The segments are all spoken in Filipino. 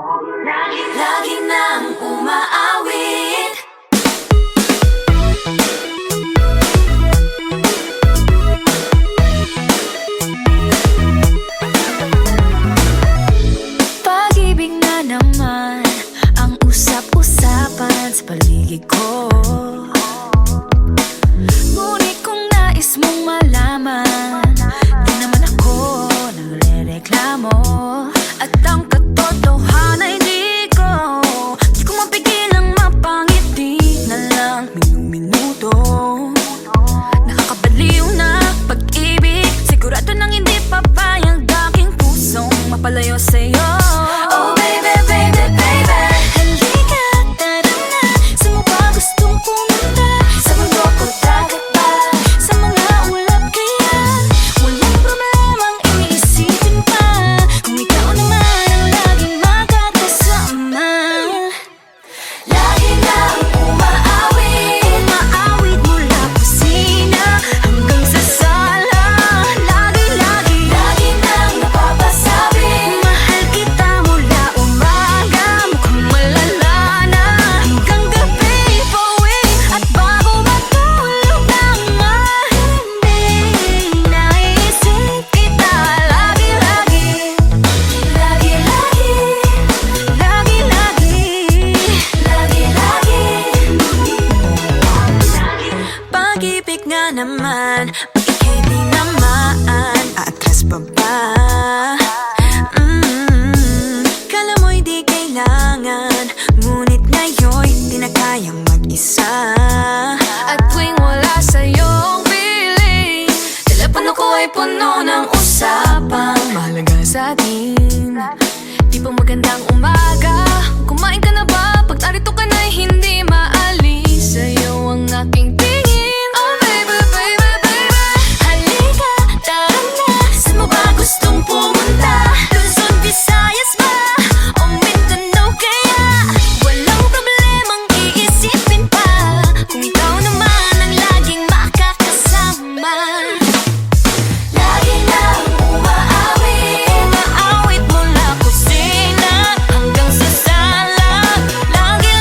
Lagi nang umaawit. Pag-ibig na naman ang usap-usapan sa paligid ko. Ngunit kung nais mong malaman, di naman ako nagre-reklamo. At ang katotohanan ay di ko mapigilang mapangiti na lang minuto. Nakakabaliw na pag-ibig, sigurado nang hindi papayag aking pusong mapalayo sa'yo. Oh baby, baby, baby, halika, tara na. Saan mo ba gustong pumunta? Sa mundo ko, dagat ba? Sa mga ulap kaya? Walang problemang iniisipin pa, kung ikaw naman ang laging makakasama. Lagi nang umaawit, umaawit mula kusina hanggang sa sala. Lagi nang napapasabi, mahal kita mula umaga, mukhang malala na hanggang gabi. Pauwi at bago matulog nang hindi naisip kita. Lagi pag-ibig nga naman, pag ika'y di naman aatras pa ba? Kala mo'y di kailangan, ngunit ngayon'y di na kayang mag-isa. At tuwing wala sa'yong piling, telepono ko ay puno ng usapang mahalaga sa atin. Di pa magandang umaga, kumain ka na ba? Pag narito ka na'y hindi maalis sa'yo ang aking tingin. Oh baby, baby, baby, halika, tara na. Saan mo ba gustong pumunta? Luzon, Visayas ba? O Mindanao kaya? Walang problemang iisipin pa, kung ikaw naman ang laging makakasama. Lagi nang umaawit, umaawit mula kusina hanggang sa sala. Lagi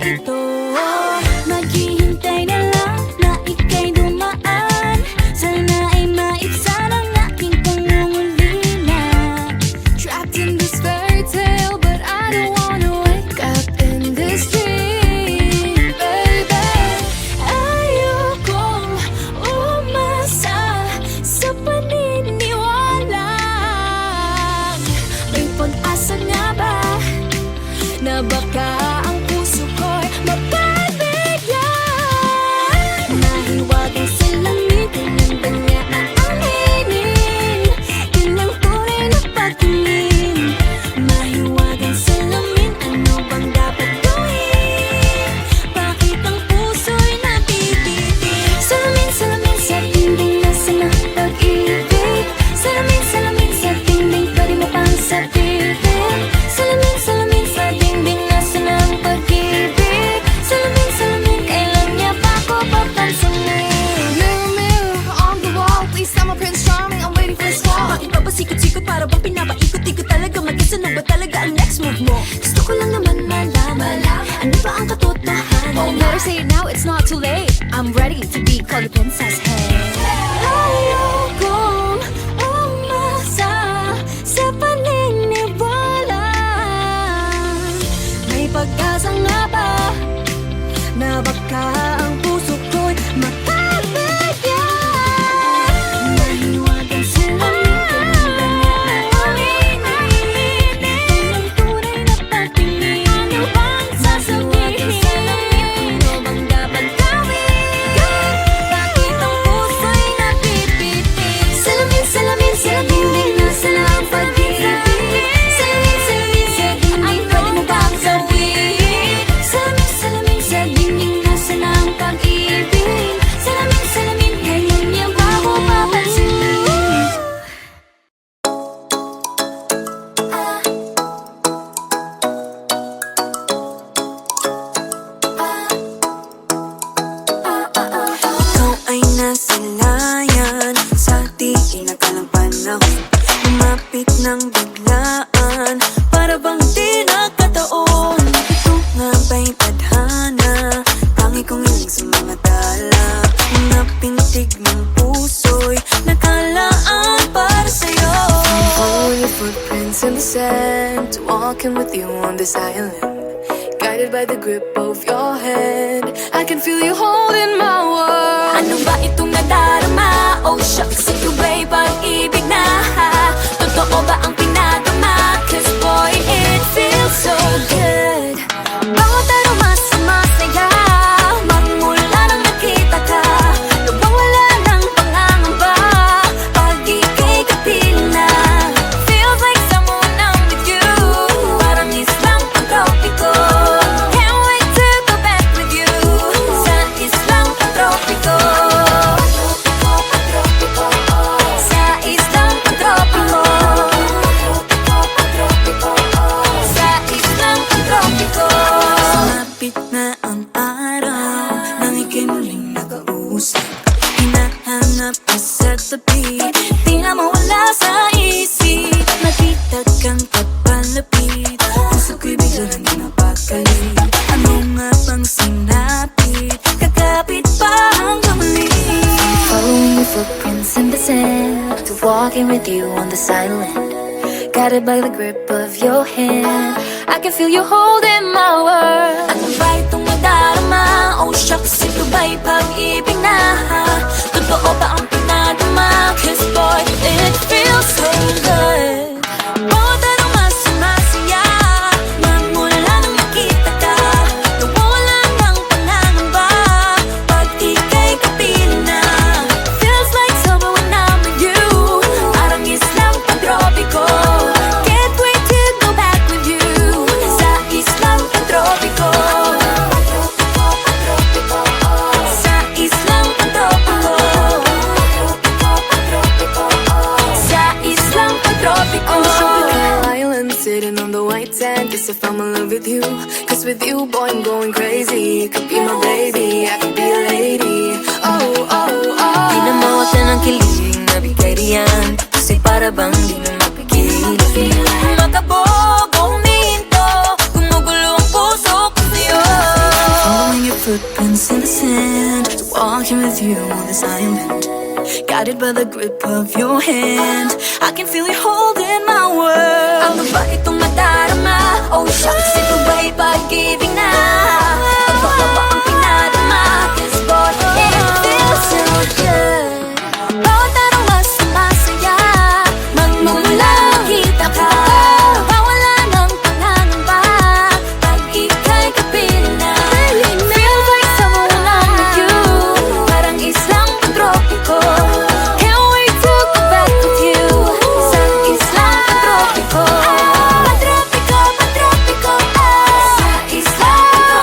ito. Maghihintay na lang na ika'y dumaan. Sana ay maibsan ang aking pangungulila. Trapped in this fairy tale, but I don't wanna wake up in this dream, baby. Ayokong umasa sa paniniwala. May pag-asa nga ba na baka ang puso ko'y mapabigyan? Mahiwagang salamin, tinanda niya ang aminin. Yun ang tunay na pagtingin. Mahiwagang salamin, ano bang dapat gawin? Bakit ang puso'y nabibitin? Salamin, salamin sa dingding, nasa ng pag-ibig. Salamin, salamin sa dingding, pwede mo pang sabihin. Salamin, salamin sa dingding, nasa ng pag-ibig. Salamin, salamin, kailan niya pa ako papansinin? Mirror, mirror on the wall, please tell my Prince Charming I'm waiting for his call. Bakit pa ba sikot-sikot para bang pinapaikot-ikot talaga? Mag-isa na ba talaga ang next move mo? Gusto ko lang naman malaman, ano ba ang katotohanan? Oh, better say it now, it's not too late. I'm ready to be called a princess, hey. Ayokong umasa sa paniniwala. May pag-asa nga ba na baka ang puso ko'y mapabigyan? Mahiwagang salamin, tinanda niya na aminin. Ito ang tunay na patingin. Ano bang sasabihin? Ano bang dapat gawin? Bakit ang puso'y nabibitin? Salamin, salamin sa dingding, nasa ng pag-ibig. Salamin, salamin sa dingding, pwede mo bang sabihin? Salamin, salamin sa dingding, nasa ng pag-ibig. Salamin, salamin, kailan niya ba ako papansinin? Ikaw ay nasa layan sa di inakalang panahon. Lumapit ng biglaan, para bang di nakataon. Ito nga ba'y tadhana? Tangi kong hiling sa mga dala. Mga pintig ng puso'y nakalaan para sa'yo. Following your footprints in the sand, walking with you on this island, guided by the grip of your hand. I can feel you holding my world. Ano ba itong nadarama? Oh shucks, ito ba'y pag-ibig na? Totoo ba ang pinadama? Cause boy, it feels so good. Bawat aroma sumasaya, magmula nang nakita ka. Nawawala ng pangangamba pag ika'y kapiling na. Feels like someone I'm with you, parang islang pagtropiko. Can't wait to go back with you sa islang pagtropiko. Sa islang pagtropiko. Sa islang pagtropiko. Sumapit na ang araw nang ika'y muling nakausap. Hinahanap ka sa tabi, di na mawala sa isip. Nakita kang kapalapit, puso ko'y bigla lang napakali. Ano nga bang sinapit? Kakapit pa hanggang muli. Following your footprints in the sand, to walking with you on this island, guided by the grip of your hand. I can feel you holding my world. Ano ba itong nadarama? Oh shucks, ito ba'y pag-ibig na? Totoo ba ang pinadama? Cause boy, it feels so good. Bawat aroma sumasaya, magmula nang nakita ka. Nawawala ng pangangamba pag ika'y kapiling na. Feels like summer when I'm with you, parang islang pagtropiko. Can't wait to go back with you sa islang pagtropiko. Sa islang pagtropiko. Sa islang pagtropiko. On the tropical island, sitting on the white sand, as if I'm in love with you. Cause with you, boy, I'm going crazy. You could be my baby, I could be a lady. Oh, oh, oh. Di na mawala ng kilig na bigay riyan, kasi para bang di na mapigil. Makabog o huminto, gumugulo ang puso ko sa'yo. with you on this island, guided by the grip of your hand. I can feel you holding my world. Ano ba itong madarama? Oh shucks, ito ba'y pag-ibig na? Ano ba ang pinadama? 'Cause boy, it feels so good. Bawat araw mas masaya, magmumula makita ka. Mawala ng pangangamba pag ika'y kapiling na. Feels like someone I'm with you, parang islang pantropiko. Can't wait to go back with you sa islang pantropiko. Pantropiko, pantropiko, sa islang pantropiko.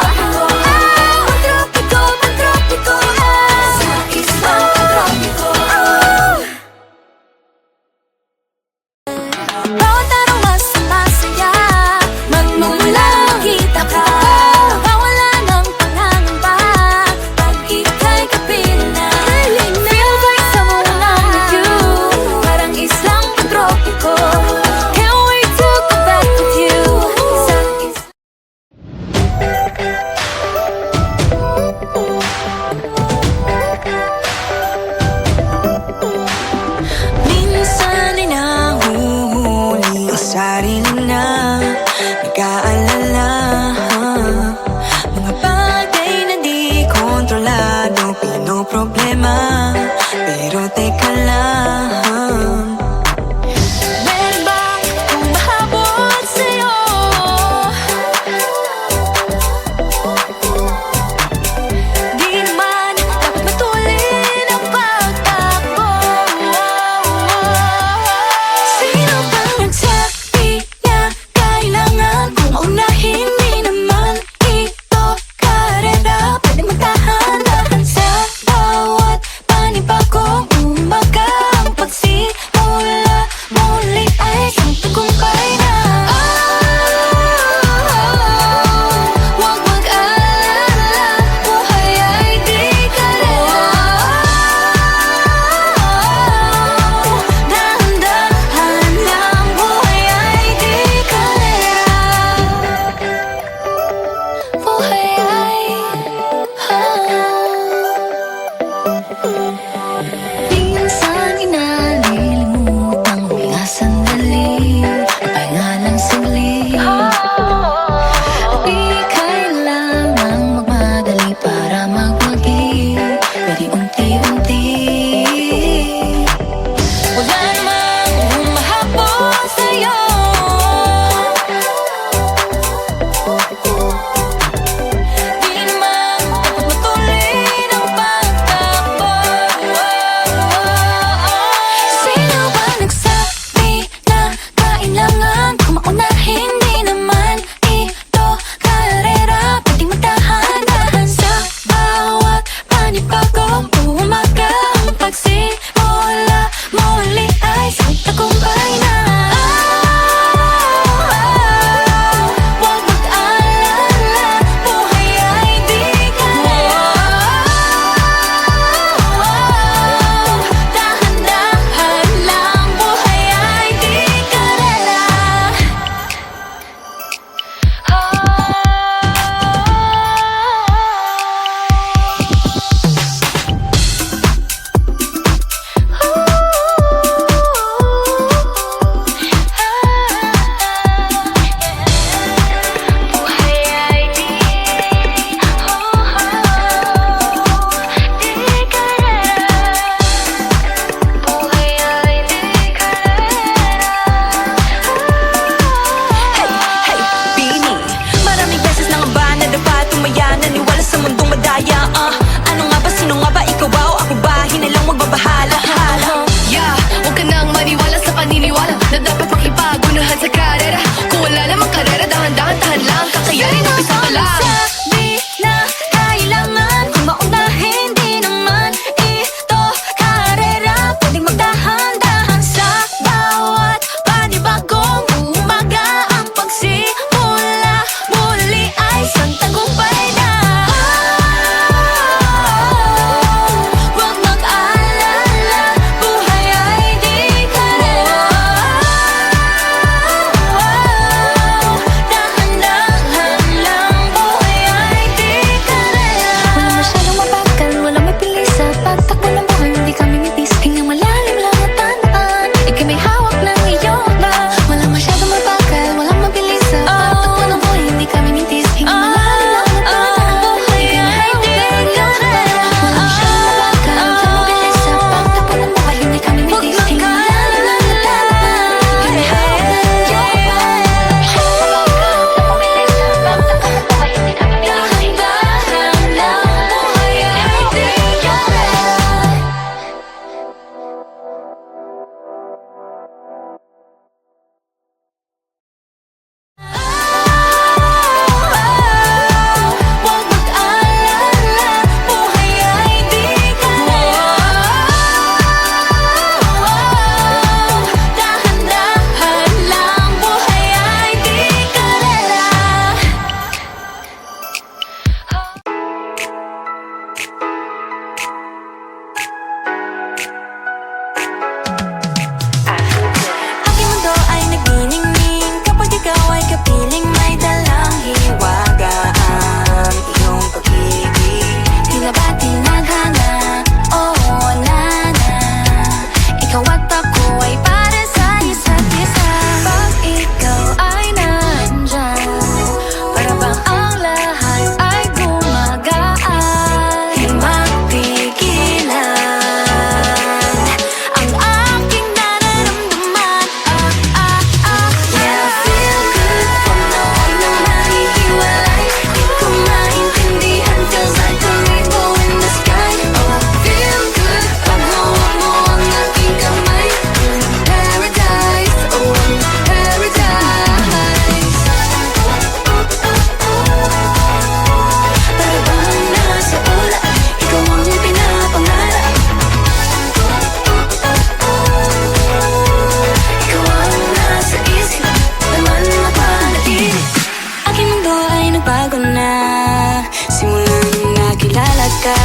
nagbago na simula nung nakilala ka.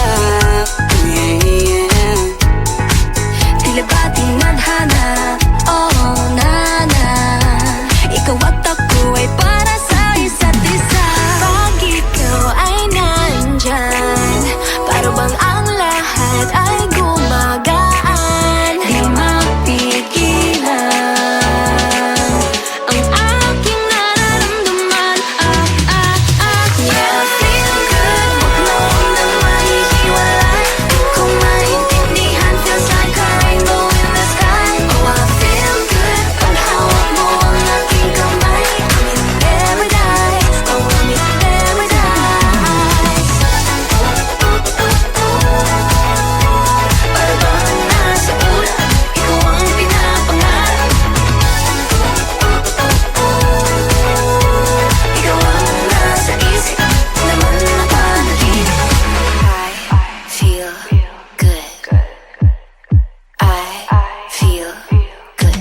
Yeah, yeah. Tila ba tinadhana? Oh, nana, ikaw at ako ay para sa isa't isa. Pag ikaw ay nandyan, para bang ang lahat ay gumagaan. Di mapigilan ang aking nararamdaman. Yeah, feel good, wag mo nang mahihiwalay. Di ko maintindihan, feels like a rainbow in the sky. Oh, I feel good pag hawak mo ang aking kamay. I'm in paradise, oh, I'm in paradise. Para bang nasa ulap, ikaw ang pinapangarap. Ikaw ang nasa isip, naman na panaginip. I feel good. I feel good.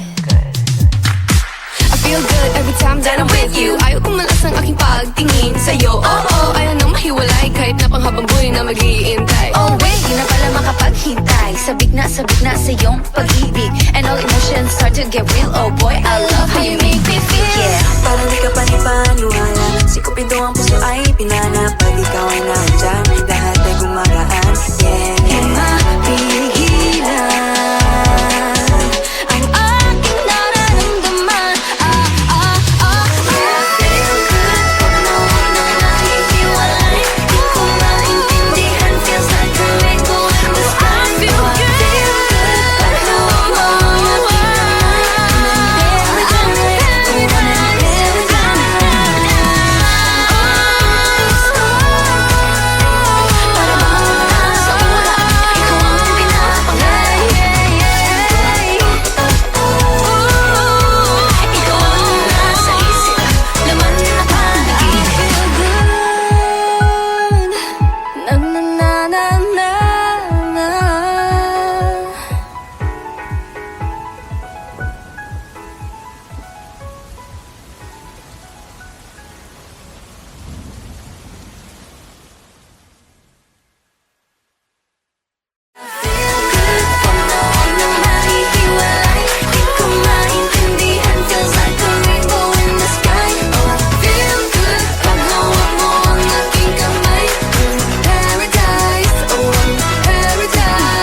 I feel good every time that I'm with you. Ayaw kong malas ang aking pagtingin sa'yo. Oo, ayaw nang mahiwalay kahit na panghabang buhay na mag-iintay. Oh wait, di na pala makapaghintay. Sabik na sa iyong pag-ibig, and all emotions start to get real. Oh boy, I love how you make me feel. Yeah. Parang di ka panipaniwala, si Cupido ang puso ay pinana. Pag ikaw ay nandyan, lahat ay gumagaan. Yeah, di mapigilan ang aking nararamdaman. Yeah, feel good, pag mo nang nahihiwalay. Di ko maintindihan, feels like a rainbow in the sky. I feel good, pag hawak mo ang aking kamay. I'm in paradise, para bang nasa ulap, ikaw ang pinapangarap. Ikaw ang nasa isip, laman na panaginip. Na na na na na na. Feel good, pag mo nang nahihiwalay. Di ko maintindihan, feels like a rainbow in the sky. Oh, I feel good, pag hawak mo ang aking kamay. I'm in paradise, oh, I'm in paradise.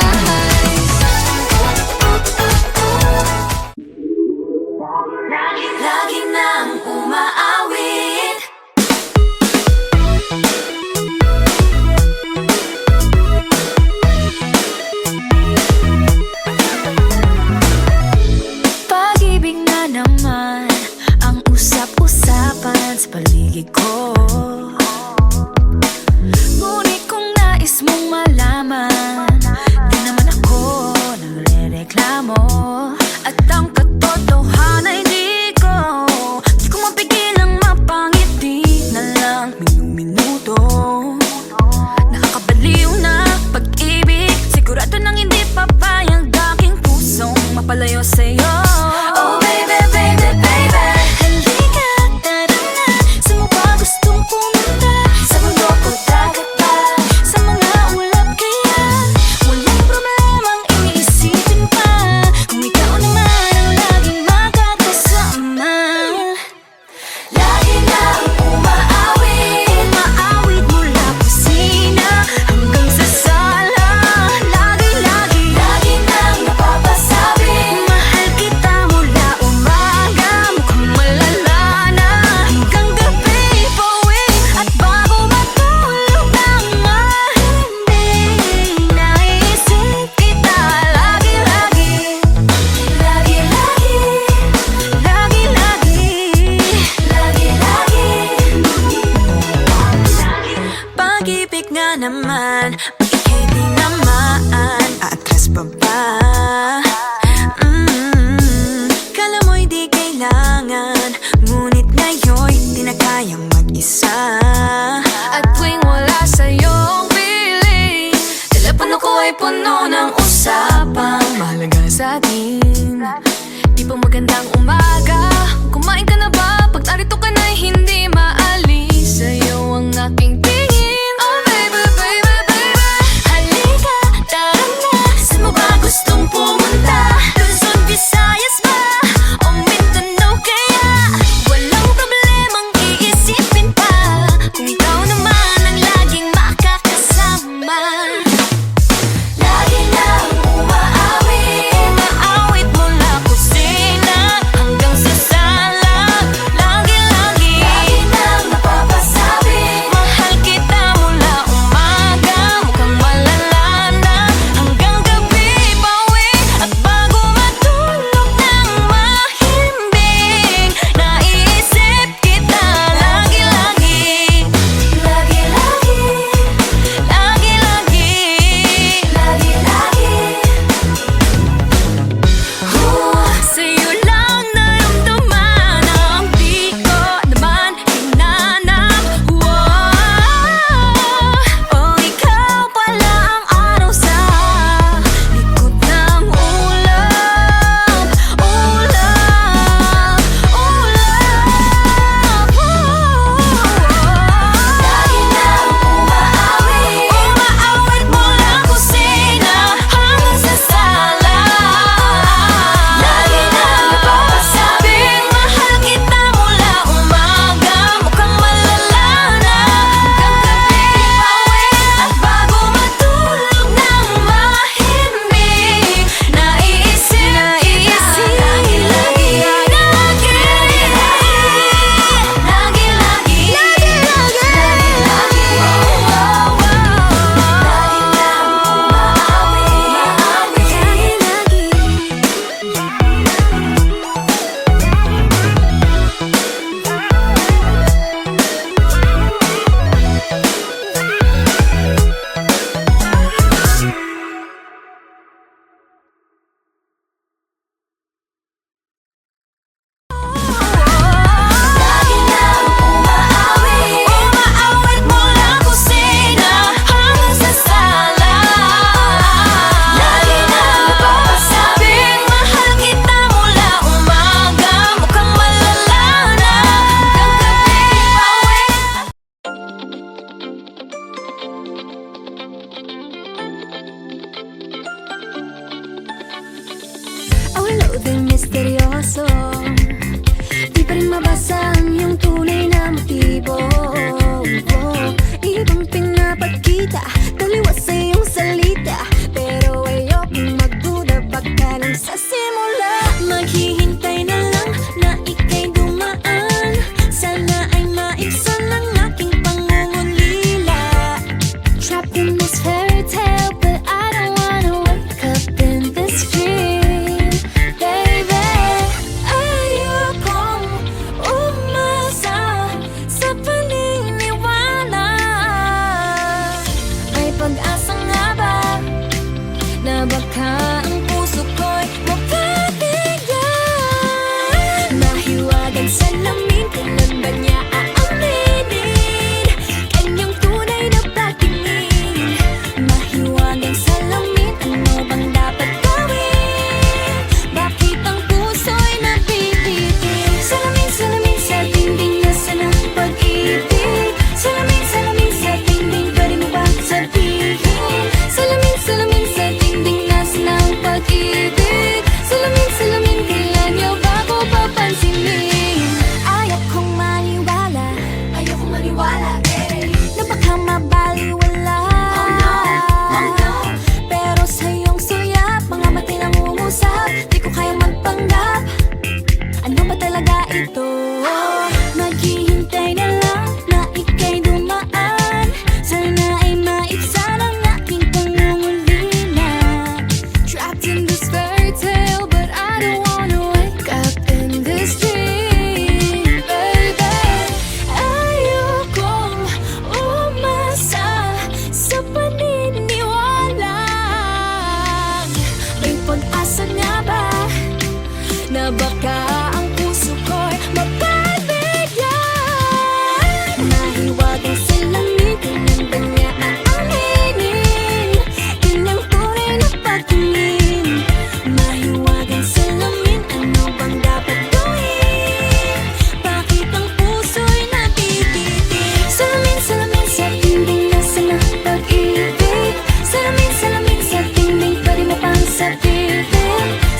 Lagi nang umaawit. Pag-ibig na naman ang usap-usapan sa paligid ko. Ngunit kung nais mong malaman, di naman ako nagre-reklamo. At ang katotohanan ay di ko mapigilang mapangiti na lang minuto. Nakakabaliw na pag-ibig, sigurado nang hindi papayag aking pusong mapalayo sa'yo. Oh baby, baby, baby, halika, tara na. Saan mo ba gustong pumunta? Sa bundok o dagat ba? Sa mga ulap kaya? Walang problemang iniisipin pa, kung ikaw naman ang laging makakasama. Lagi nang umaawit, umaawit mula kusina hanggang sa sala. Lagi nang napapasabi, mahal kita mula umaga, mukhang malala na hanggang gabi. Pauwi at bago matulog nang mahimbing, naisip kita lagi-lagi. Pag-ibig nga naman, ika'y di naman aatras pa ba? Kala mo'y di kailangan, ngunit ngayon'y di na kayang mag-isa. At tuwing wala sa'yong piling, telepono ko ay puno ng usapang mahalaga sa atin. Di ba magandang umaga? Kumain ka na ba? Pag narito ka na'y hindi maalis sa'yo smooth and misteryoso. Di pa rin mabasa ang iyong tunay na motibo. Ibang pinapakita, taliwas sa iyong salita, pero ayokong magduda, baka lang sa simula. Maghihintay na lang na ika'y dumaan, sana ay maibsan ang aking pangungulila. Trapped in this fairy tale, but I don't wanna wake up in this dream, baby. Ayokong umasa sa paniniwala. May pag-asa nga ba na baka ang puso ko'y mapabigyan? Mahiwagang salamin, kailan ba niya aaminin kanyang tunay na pagtingin? Mahiwagang salamin, ano bang dapat gawin? Bakit ang puso'y napipitin? Salamin, salamin sa dingding, nasaan ang pag-ibig? Salamin, salamin sa dingding, pwede mo ba sabihin? Salamin, salamin sa dingding, nasaan ang pag-ibig? Salamin, salamin, kailan niyo ba ko papansinin? Ayokong maniwala, na baka mabaliwala. Pero sa iyong suyap, mga matay lang umusap, di ko kayang magpanggap. Ano ba talaga ito? Naghihintay na lang na ika'y dumaan, sana ay maibsan ang aking pangungulila. Trapped in this fairy tale, but I don't wanna wake up in this dream, baby. Ayokong umasa sa paniniwala. May pag-asa nga ba na baka ang puso ko'y mapabigyan? Mahiwagang salamin, kailan ba niya aaminin kanyang tunay na pagtingin? Mahiwagang salamin, ano bang dapat gawin? Bakit ang puso'y napipitin? Salamin, salamin sa dingding, nasaan ang pag-ibig? Salamin, salamin sa dingding, pwede mo pang sabihin?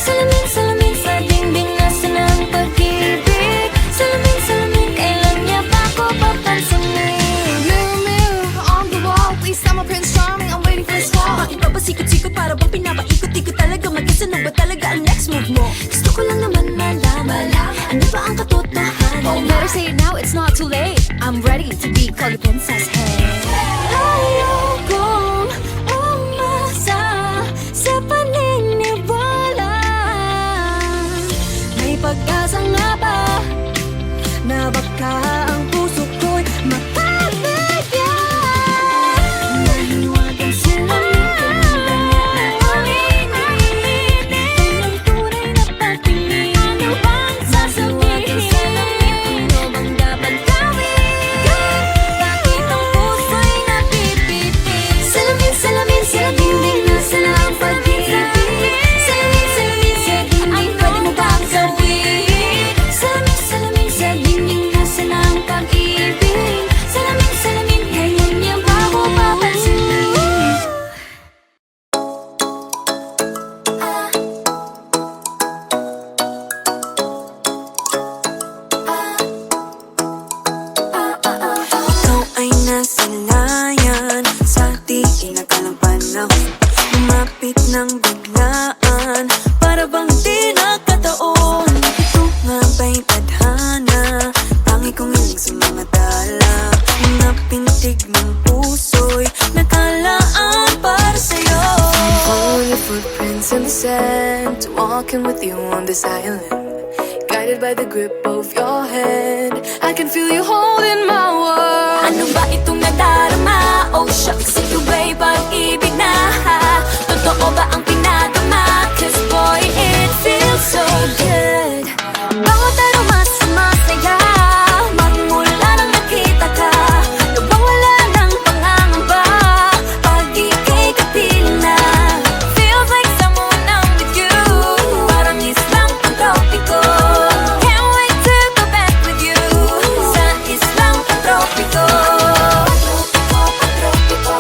Salamin, salamin sa dingding, nasaan ang pag-ibig? Salamin, salamin, kailan niya ba ko papansinin? Mirror, mirror on the wall, please tell my Prince Charming I'm waiting for his call. Bakit ba pasikot-sikot para bang pinapaikot-ikot talaga? Mag-guess ano ba talaga ang next move mo? Gusto ko lang naman malaman, ano ba ang katotohanan? Oh, better say it now, it's not too late. I'm ready to be called a princess, hey. Ayokong umasa sa paniniwala. May pag-asa nga ba na baka ang puso ko'y mapabigyan? Mahiwagang salamin, kailan ba niya aaminin kanyang tunay na pagtingin? Ano bang sasabihin? Ano bang dapat gawin? Bakit ang puso'y napipitin? Salamin, salamin sa dingding, nasaan ang pag-ibig? Salamin, salamin sa dingding, pwede mo bang sabihin? Salamin, salamin sa dingding, nasaan ang pag-ibig? Salamin, salamin, kailan niya ba ko papansinin? Ikaw ay nasa layan sa di inakalang panahon, lumapit ng biglaan, para bang di nakataon. Ito nga ba'y tadhana, tangi kong hiling sa mga tala, mga pintig ng puso'y nakalaan para sa'yo. Following your footprints in the sand, walking with you on this island, guided by the grip of your hand. I can feel you holding my world. Ano ba itong nadarama? Oh shucks, ito ba'y pag-ibig na? Totoo ba ang pinadama? 'Cause boy, it feels so good. Bawat aroma sumasaya, magmula nang nakita ka, nawawala ng pangangamba pag ika'y kapiling na. Feels like someone I'm with you, parang islang pang-tropiko. Can't wait to go back with you sa islang pang-tropiko. Pang-tropiko, pang-tropiko.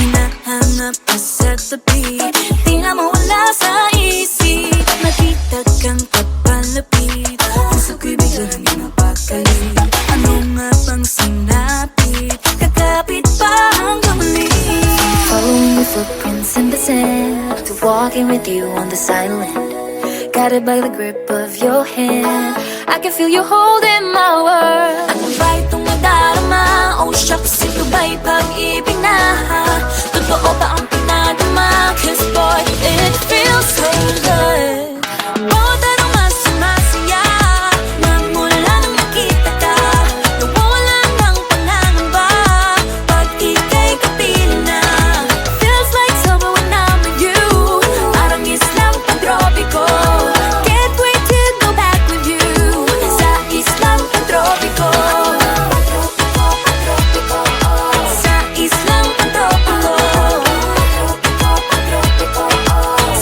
hinahanap ka sa tabi. Di na mawala sa isip, makita kang papalapit. Puso ko'y bigla nang napakalit. Ano nga bang sinapit? Kakapit pa hanggang muli. Following your footprints in the sand, to walking with you on the silent, guided by the grip of your hand. I can feel you holding my world. Ano ba itong nadarama? Oh shucks, ito ba'y pag-ibig na? Totoo ba ang pinadama? Cause boy, it feels so good. Bawat araw mas sumasaya, magmula nang makita ka. Nawawala ng pangangamba pag ika'y kapiling na. Feels like summer when I'm with you. Parang islang pagtropiko. Can't wait to go back with you. Sa islang pagtropiko. Sa islang pagtropiko.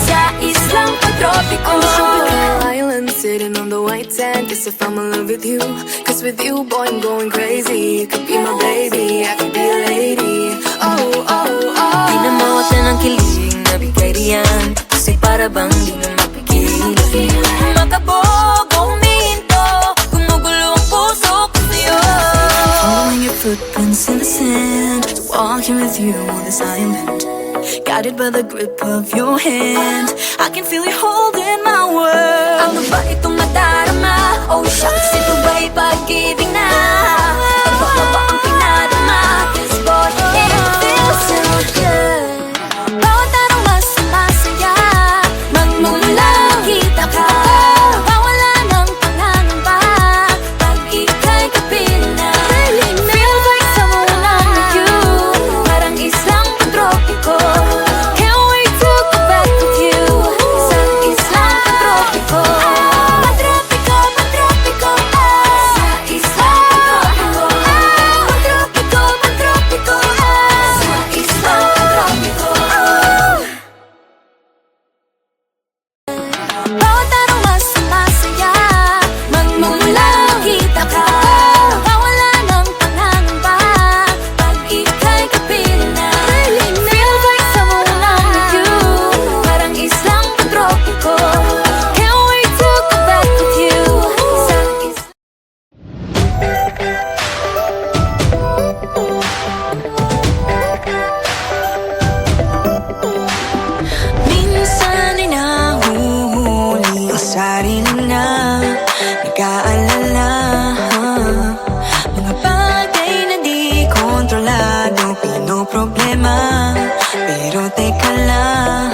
Sa islang pagtropiko. On the tropical island, sitting on the white sand. Guess if I'm in love with you, cause with you, boy, I'm going crazy. You could be my baby, I could be a lady. Oh, oh, oh. Pinamawat na ng kilig na bigay riyan. Kasi para bang di na mapigil. Makabog o huminto, gumugulo ang puso ko sa'yo. Following your footprints in the sand, walking with you on this island, guided by the grip of your hand. I can feel you holding my world. Ano ba itong nadarama? Oh shucks, ito ba'y pag-ibig na? Ano ba ang pinadama? Cause boy, it feels so good. Bawat araw mas sumasaya, magmumula kita ka. Nawawala ng pangangamba pag ika'y kapiling na. Feels like summer when I'm with you. Parang islang pantropiko. Can't wait to go back with you. Sa islang pantropiko. Pantropiko, pantropiko. Sa islang pantropiko. Pantropiko, pantropiko. Sa islang pantropiko. Bawat araw mas sumasaya, magmumula kita ka. Nawawala ng pangangamba pag ika'y kapiling na. Feels like summer when I'm with you. Parang islang pantropiko. Can't wait to go back with you. Sa islang minsan ay nahuhuli ang sarili na nag-aalala. Mga bagay na di kontrolado, pinoproblema. Pero teka lang,